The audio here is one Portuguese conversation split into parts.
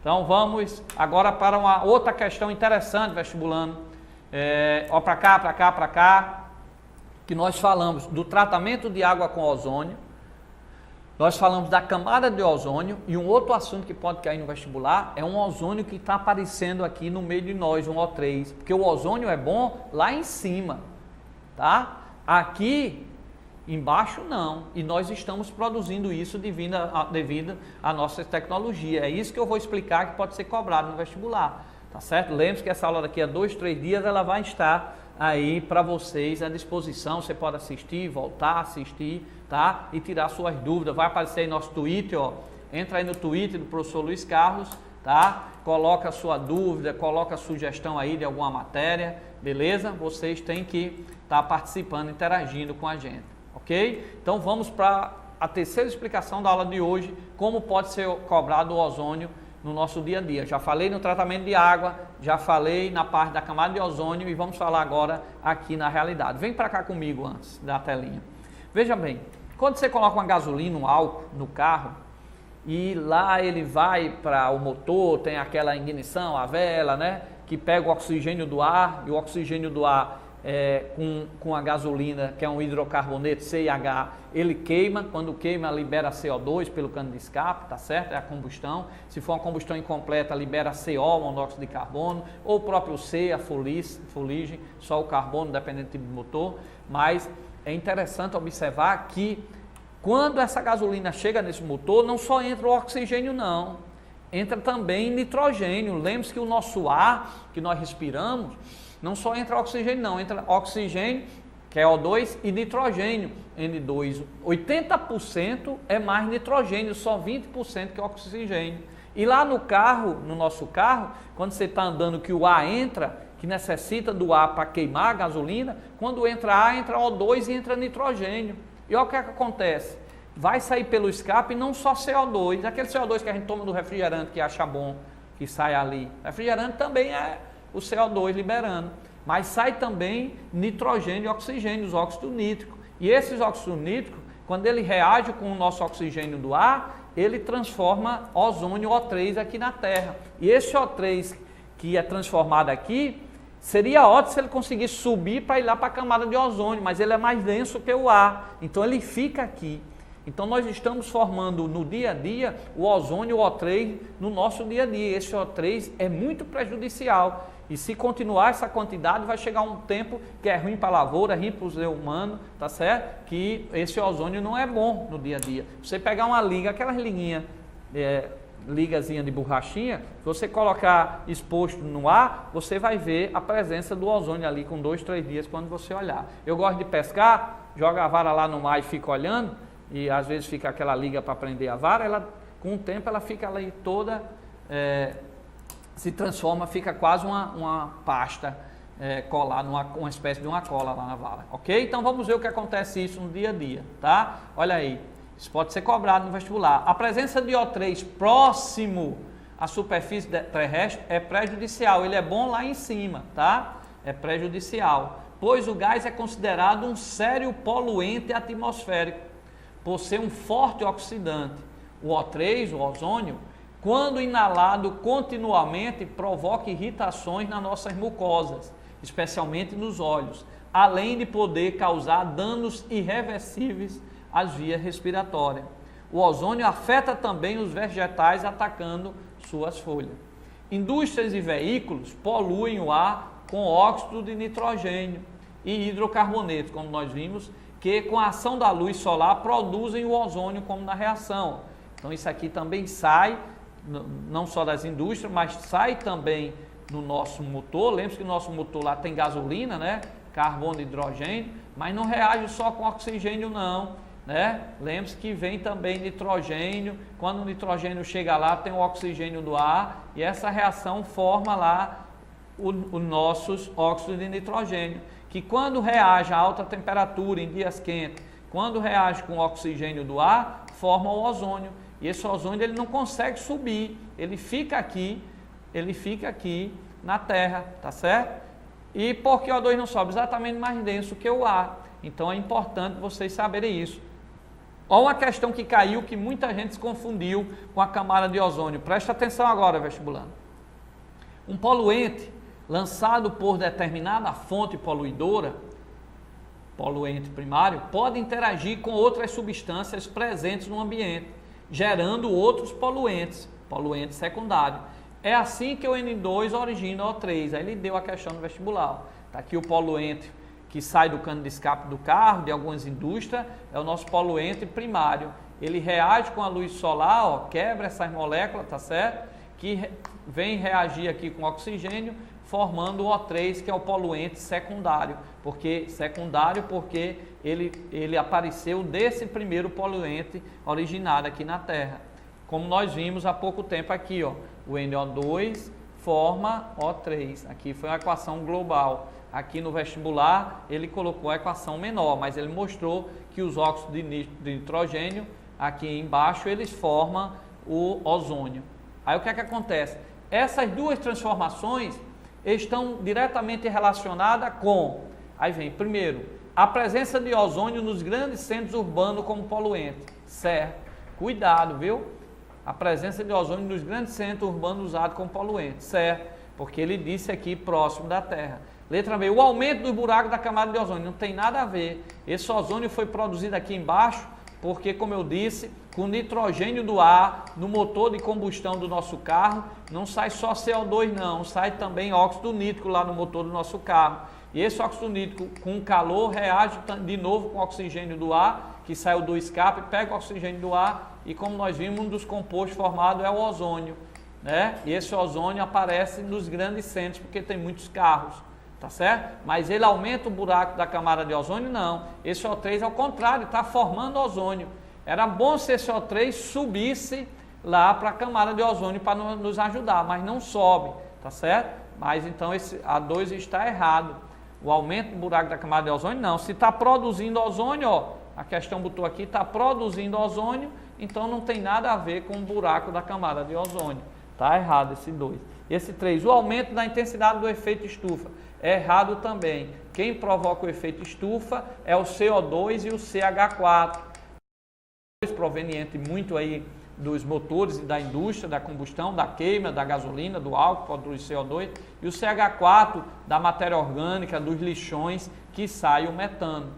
Então vamos agora para uma outra questão interessante, vestibulando. Ó, para cá, que nós falamos do tratamento de água com ozônio, nós falamos da camada de ozônio, e um outro assunto que pode cair no vestibular é um ozônio que está aparecendo aqui no meio de nós, um O3, porque o ozônio é bom lá em cima, tá? Aqui embaixo não, e nós estamos produzindo isso devido à nossa tecnologia. É isso que eu vou explicar, que pode ser cobrado no vestibular, tá certo? Lembre-se que essa aula daqui a 2, 3 dias ela vai estar aí para vocês à disposição. Você pode assistir, voltar a assistir, tá? E tirar suas dúvidas. Vai aparecer aí nosso Twitter, ó. Entra aí no Twitter do professor Luiz Carlos, tá? Coloca a sua dúvida, coloca a sugestão aí de alguma matéria, beleza? Vocês têm que estar participando, interagindo com a gente, ok? Então vamos para a terceira explicação da aula de hoje, como pode ser cobrado o ozônio no nosso dia a dia. Já falei no tratamento de água, já falei na parte da camada de ozônio e vamos falar agora aqui na realidade. Vem para cá comigo antes da telinha. Veja bem, quando você coloca uma gasolina, um álcool no carro e lá ele vai para o motor, tem aquela ignição, a vela, né, que pega o oxigênio do ar, e o oxigênio do ar com a gasolina, que é um hidrocarboneto CH, ele queima. Quando queima, libera CO2 pelo cano de escape, tá certo? É a combustão. Se for uma combustão incompleta, libera CO, monóxido de carbono, ou o próprio C, a fuligem, só o carbono, dependendo do tipo de motor. Mas é interessante observar que quando essa gasolina chega nesse motor, não só entra o oxigênio não, entra também nitrogênio. Lembre-se que o nosso ar que nós respiramos, não só entra oxigênio não, entra oxigênio, que é O2, e nitrogênio, N2. 80% é mais nitrogênio, só 20% que é oxigênio. E lá no carro, no nosso carro, quando você está andando que o ar entra, que necessita do ar para queimar a gasolina, quando entra ar, entra O2 e entra nitrogênio. E olha o que é que acontece, vai sair pelo escape não só CO2, aquele CO2 que a gente toma do refrigerante, que acha bom, que sai ali. Refrigerante também é o CO2 liberando, mas sai também nitrogênio e oxigênio, os óxidos nítricos. E esses óxidos nítricos, quando ele reage com o nosso oxigênio do ar, ele transforma ozônio O3 aqui na Terra. E esse O3 que é transformado aqui, seria ótimo se ele conseguisse subir para ir lá para a camada de ozônio, mas ele é mais denso que o ar, então ele fica aqui. Então nós estamos formando no dia a dia o ozônio, o O3, no nosso dia a dia. Esse O3 é muito prejudicial. E se continuar essa quantidade, vai chegar um tempo que é ruim para a lavoura, ruim para o ser humano, tá certo? Que esse ozônio não é bom no dia a dia. Você pegar uma liga, aquelas liguinhas, ligazinha de borrachinha, se você colocar exposto no ar, você vai ver a presença do ozônio ali com 2, 3 dias quando você olhar. Eu gosto de pescar, joga a vara lá no mar e fica olhando, e às vezes fica aquela liga para prender a vara, ela, com o tempo ela fica ali toda, se transforma, fica quase uma pasta colada, uma espécie de uma cola lá na vara, ok? Então vamos ver o que acontece isso no dia a dia, tá? Olha aí, isso pode ser cobrado no vestibular. A presença de O3 próximo à superfície terrestre é prejudicial, ele é bom lá em cima, tá? É prejudicial, pois o gás é considerado um sério poluente atmosférico, por ser um forte oxidante. O O3, o ozônio, quando inalado continuamente, provoca irritações nas nossas mucosas, especialmente nos olhos, além de poder causar danos irreversíveis às vias respiratórias. O ozônio afeta também os vegetais, atacando suas folhas. Indústrias e veículos poluem o ar com óxido de nitrogênio e hidrocarbonetos, como nós vimos, que com a ação da luz solar produzem o ozônio como na reação. Então isso aqui também sai, não só das indústrias, mas sai também no nosso motor. Lembre-se que o nosso motor lá tem gasolina, né? Carbono e hidrogênio, mas não reage só com oxigênio não, né? Lembre-se que vem também nitrogênio. Quando o nitrogênio chega lá, tem o oxigênio do ar, e essa reação forma lá os nossos óxidos de nitrogênio, que quando reage a alta temperatura em dias quentes, quando reage com o oxigênio do ar, forma o ozônio. E esse ozônio ele não consegue subir, ele fica aqui na Terra, tá certo? E por que o O2 não sobe? Exatamente mais denso que o ar. Então é importante vocês saberem isso. Olha uma questão que caiu, que muita gente se confundiu com a camada de ozônio. Presta atenção agora, vestibulando. Um poluente lançado por determinada fonte poluidora, poluente primário, pode interagir com outras substâncias presentes no ambiente, gerando outros poluentes, poluente secundário. É assim que o N2 origina o O3. Aí ele deu a questão no vestibular. Está aqui o poluente que sai do cano de escape do carro, de algumas indústrias, é o nosso poluente primário. Ele reage com a luz solar, ó, quebra essas moléculas, tá certo? Que vem reagir aqui com oxigênio, formando o O3, que é o poluente secundário. Porque ele apareceu desse primeiro poluente originado aqui na Terra. Como nós vimos há pouco tempo aqui, ó, o NO2 forma O3. Aqui foi uma equação global. Aqui no vestibular ele colocou a equação menor, mas ele mostrou que os óxidos de nitrogênio aqui embaixo eles formam o ozônio. Aí o que é que acontece? Essas duas transformações estão diretamente relacionadas com, aí vem, primeiro, a presença de ozônio nos grandes centros urbanos como poluente, certo? Cuidado, viu? A presença de ozônio nos grandes centros urbanos usado como poluente, certo? Porque ele disse aqui próximo da Terra. Letra B, o aumento dos buracos da camada de ozônio, não tem nada a ver. Esse ozônio foi produzido aqui embaixo porque, como eu disse, com o nitrogênio do ar, no motor de combustão do nosso carro, não sai só CO2 não, sai também óxido nítrico lá no motor do nosso carro. E esse óxido nítrico com calor reage de novo com o oxigênio do ar, que saiu do escape, pega o oxigênio do ar e, como nós vimos, um dos compostos formados é o ozônio, né? E esse ozônio aparece nos grandes centros porque tem muitos carros. Tá certo? Mas ele aumenta o buraco da camada de ozônio? Não. Esse O3 é o contrário, está formando ozônio. Era bom se esse O3 subisse lá para a camada de ozônio para nos ajudar, mas não sobe, tá certo? Mas então esse A2 está errado. O aumento do buraco da camada de ozônio, não. Se está produzindo ozônio, ó, a questão botou aqui, está produzindo ozônio, então não tem nada a ver com o buraco da camada de ozônio. Está errado esse 2. Esse 3, o aumento da intensidade do efeito estufa. É errado também. Quem provoca o efeito estufa é o CO2 e o CH4. Proveniente muito aí dos motores e da indústria, da combustão, da queima, da gasolina, do álcool, do CO2. E o CH4 da matéria orgânica, dos lixões que sai o metano.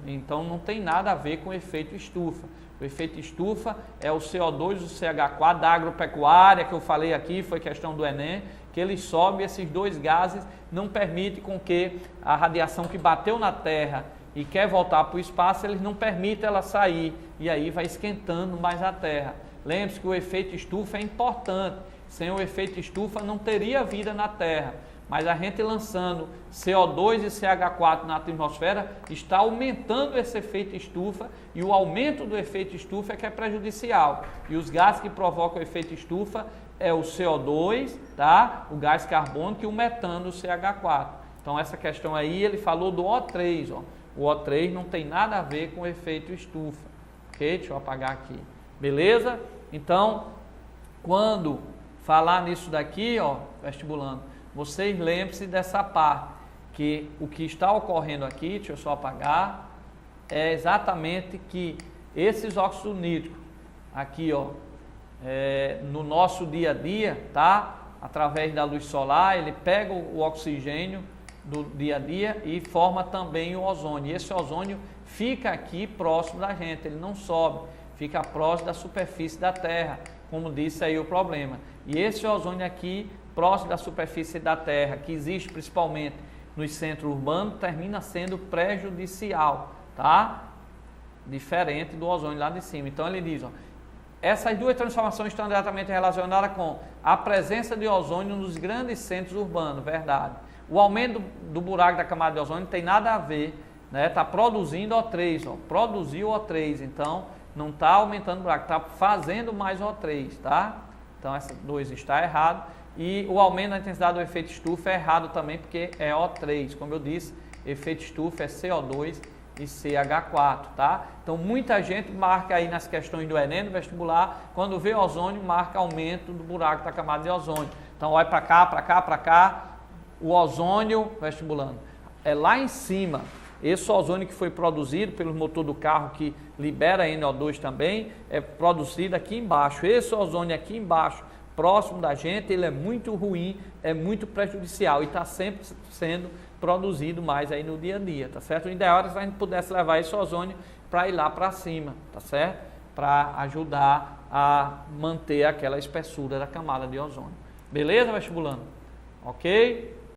Então não tem nada a ver com o efeito estufa. O efeito estufa é o CO2 e o CH4 da agropecuária, que eu falei aqui, foi questão do Enem, que ele sobe, esses dois gases não permitem com que a radiação que bateu na Terra e quer voltar para o espaço, eles não permitem ela sair, e aí vai esquentando mais a Terra. Lembre-se que o efeito estufa é importante, sem o efeito estufa não teria vida na Terra. Mas a gente lançando CO2 e CH4 na atmosfera está aumentando esse efeito estufa, e o aumento do efeito estufa é que é prejudicial. E os gases que provocam o efeito estufa é o CO2, tá? O gás carbônico, e o metano, o CH4. Então essa questão aí ele falou do O3, ó. O O3 não tem nada a ver com o efeito estufa. Ok? Deixa eu apagar aqui. Beleza? Então, quando falar nisso daqui, ó, vestibulando, vocês lembrem-se dessa parte, que o que está ocorrendo aqui, deixa eu só apagar, é exatamente que esses óxidos nítricos, aqui ó, no nosso dia a dia, tá? Através da luz solar, ele pega o oxigênio do dia a dia e forma também o ozônio. E esse ozônio fica aqui próximo da gente, ele não sobe, fica próximo da superfície da Terra, como disse aí o problema. E esse ozônio aqui, próximo da superfície da Terra, que existe principalmente nos centros urbanos, termina sendo prejudicial, tá? Diferente do ozônio lá de cima. Então ele diz, ó, essas duas transformações estão diretamente relacionadas com a presença de ozônio nos grandes centros urbanos, verdade. O aumento do buraco da camada de ozônio não tem nada a ver, né? Está produzindo O3, ó, produziu O3, então não está aumentando o buraco, está fazendo mais O3, tá? Então essa 2 está errado. E o aumento da intensidade do efeito estufa é errado também, porque é O3. Como eu disse, efeito estufa é CO2 e CH4, tá? Então muita gente marca aí nas questões do Enem, do vestibular, quando vê ozônio, marca aumento do buraco da camada de ozônio. Então olha para cá, para cá, para cá, o ozônio, vestibulando, é lá em cima. Esse ozônio que foi produzido pelo motor do carro, que libera NO2 também, é produzido aqui embaixo. Esse ozônio aqui embaixo, próximo da gente, ele é muito ruim, é muito prejudicial e está sempre sendo produzido mais aí no dia a dia, tá certo? O ideal era se a gente pudesse levar esse ozônio para ir lá para cima, tá certo? Para ajudar a manter aquela espessura da camada de ozônio. Beleza, vestibulando? Ok?